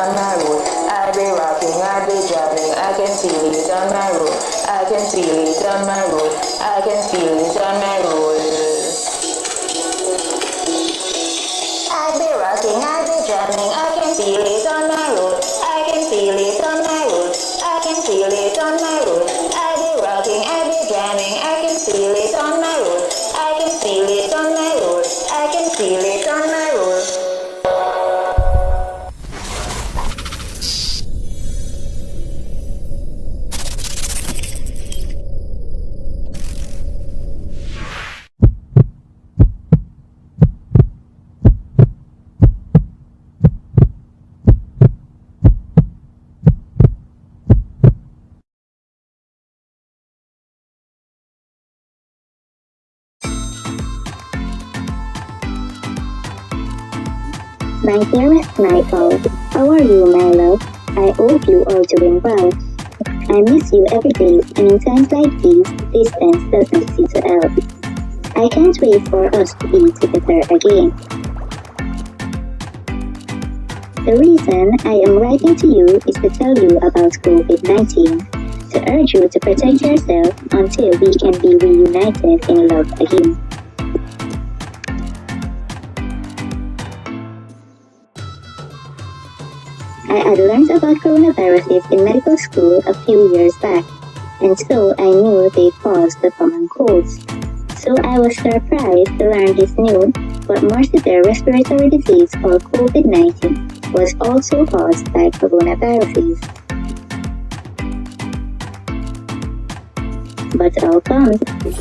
on my road. I be rocking, I be driving, I can feel it on my road. I can feel it on my road. I can feel it on my road. I be rocking, I be driving, I can feel it on my road. I can feel it on my road. I can feel it on my road. I be rocking, I be driving, I can feel it on my road. I can feel it on my road. I can feel it on my road. My dearest Michael, how are you, my love? I hope you are doing well. I miss you every day, and in times like these, distance doesn't seem to help. I can't wait for us to be together again. The reason I am writing to you is to tell you about COVID-19, to urge you to protect yourself until we can be reunited in love again. I had learned about coronaviruses in medical school a few years back, and so I knew they caused the common colds. So I was surprised to learn this new, but more severe respiratory disease called COVID-19 was also caused by coronaviruses. But how come?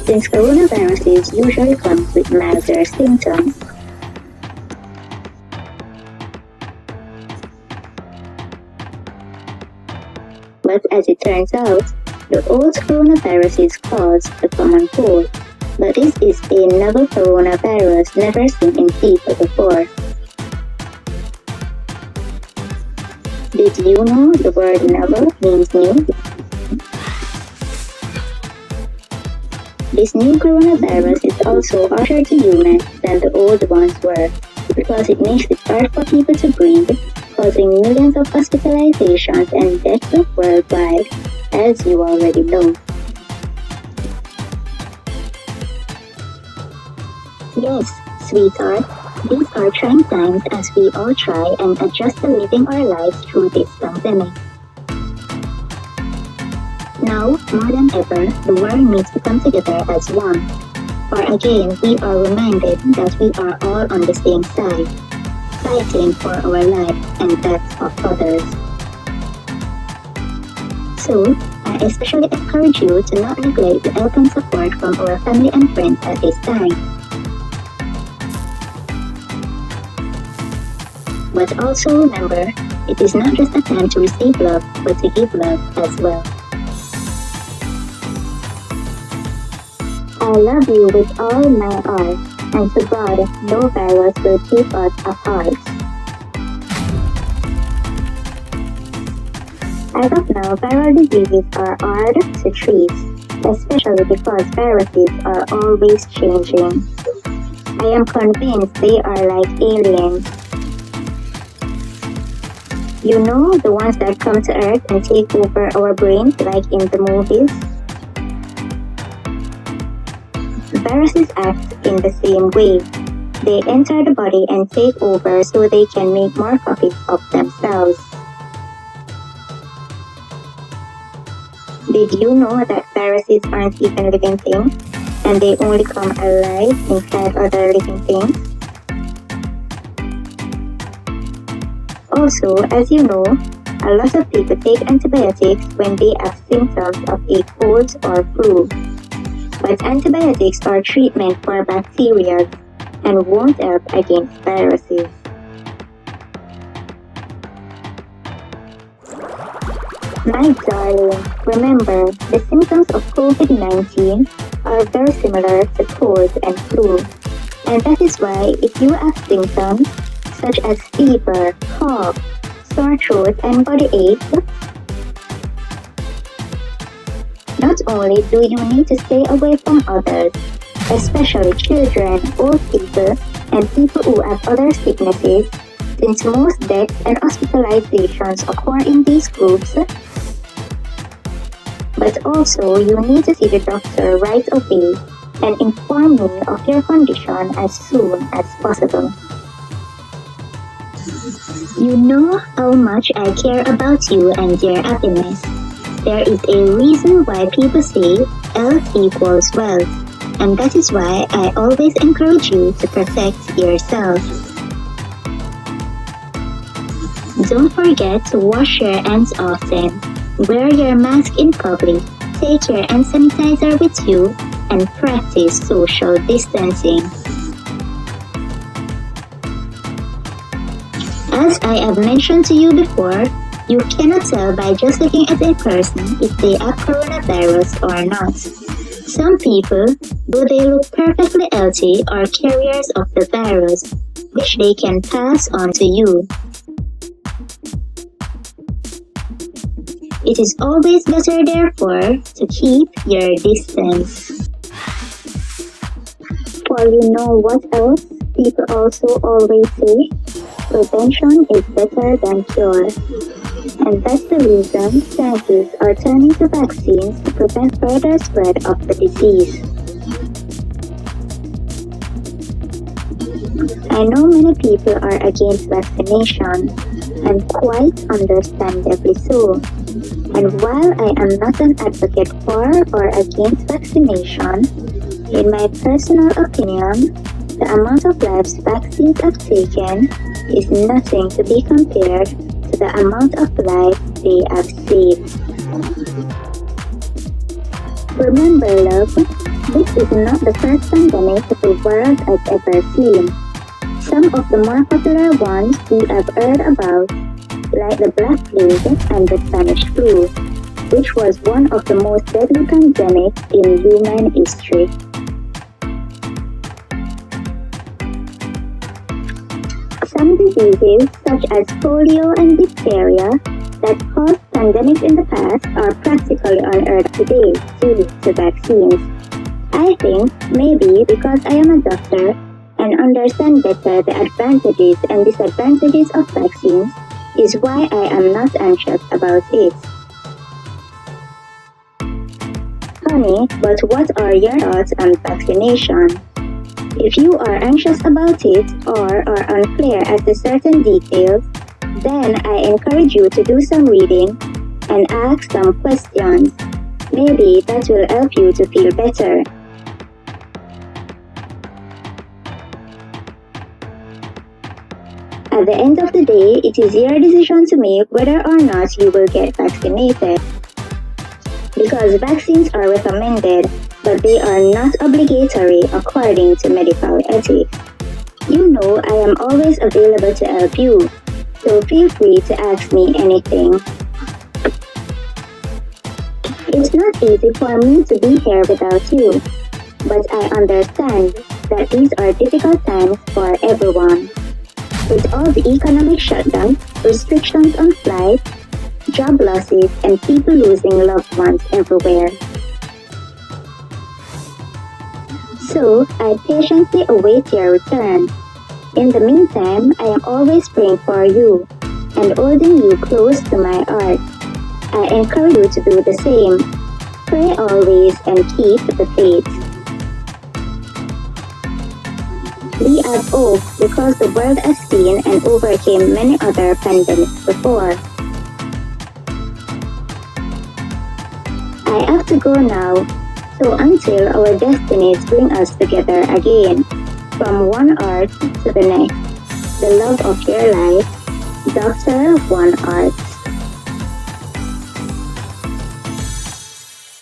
Since coronaviruses usually come with milder symptoms. But as it turns out, the old coronaviruses caused the common cold, but this is a novel coronavirus never seen in people before. Did you know the word novel means new? This new coronavirus is also harsher to humans than the old ones were, because it makes it hard for people to breathe, causing millions of hospitalizations and deaths worldwide, as you already know. Yes, sweetheart, these are trying times as we all try and adjust to living our lives through this pandemic. Now, more than ever, the world needs to come together as one. For again, we are reminded that we are all on the same side, fighting for our lives and that of others. So, I especially encourage you to not neglect the help and support from our family and friends at this time. But also remember, it is not just a time to receive love, but to give love as well. I love you with all my heart, and to God, no virus will keep us apart. As of now, viral diseases are hard to treat, especially because viruses are always changing. I am convinced they are like aliens. You know, the ones that come to Earth and take over our brains like in the movies? Viruses act in the same way. They enter the body and take over so they can make more copies of themselves. Did you know that viruses aren't even living things, and they only come alive inside other living things? Also, as you know, a lot of people take antibiotics when they have symptoms of a cold or flu. But antibiotics are treatment for bacteria and won't help against viruses. My darling, remember, the symptoms of COVID-19 are very similar to cold and flu. And that is why if you have symptoms such as fever, cough, sore throat, and body ache, not only do you need to stay away from others, especially children, old people, and people who have other sicknesses, since most deaths and hospitalizations occur in these groups. But also, you need to see the doctor right away and inform me of your condition as soon as possible. You know how much I care about you and your happiness. There is a reason why people say health equals wealth, and that is why I always encourage you to protect yourself. Don't forget to wash your hands often, wear your mask in public, take your hand sanitizer with you, and practice social distancing. As I have mentioned to you before, you cannot tell by just looking at a person if they have coronavirus or not. Some people, though they look perfectly healthy, are carriers of the virus, which they can pass on to you. It is always better, therefore, to keep your distance. For you know what else people also always say? Prevention is better than cure. And that's the reason scientists are turning to vaccines to prevent further spread of the disease. I know many people are against vaccination, and quite understandably so. And while I am not an advocate for or against vaccination, in my personal opinion, the amount of lives vaccines have taken is nothing to be compared to the amount of life they have saved. Remember, love, this is not the first pandemic the world has ever seen. Some of the more popular ones we have heard about, like the Black Plague and the Spanish flu, which was one of the most deadly pandemics in human history. Some diseases, such as polio and diphtheria, that caused pandemics in the past are practically unheard today due to vaccines. I think maybe because I am a doctor and understand better the advantages and disadvantages of vaccines is why I am not anxious about it. Honey, but what are your thoughts on vaccination? If you are anxious about it or are unclear as to certain details, then I encourage you to do some reading and ask some questions. Maybe that will help you to feel better. At the end of the day, it is your decision to make whether or not you will get vaccinated. Because vaccines are recommended, but they are not obligatory according to medical ethics. You know I am always available to help you, so feel free to ask me anything. It's not easy for me to be here without you, but I understand that these are difficult times for everyone. With all the economic shutdown, restrictions on flights, job losses, and people losing loved ones everywhere. So, I patiently await your return. In the meantime, I am always praying for you and holding you close to my heart. I encourage you to do the same. Pray always and keep the faith. We have hope because the world has seen and overcame many other pandemics before. I have to go now, so until our destinies bring us together again, from one heart to the next, the love of your life, Dr.OneHeart.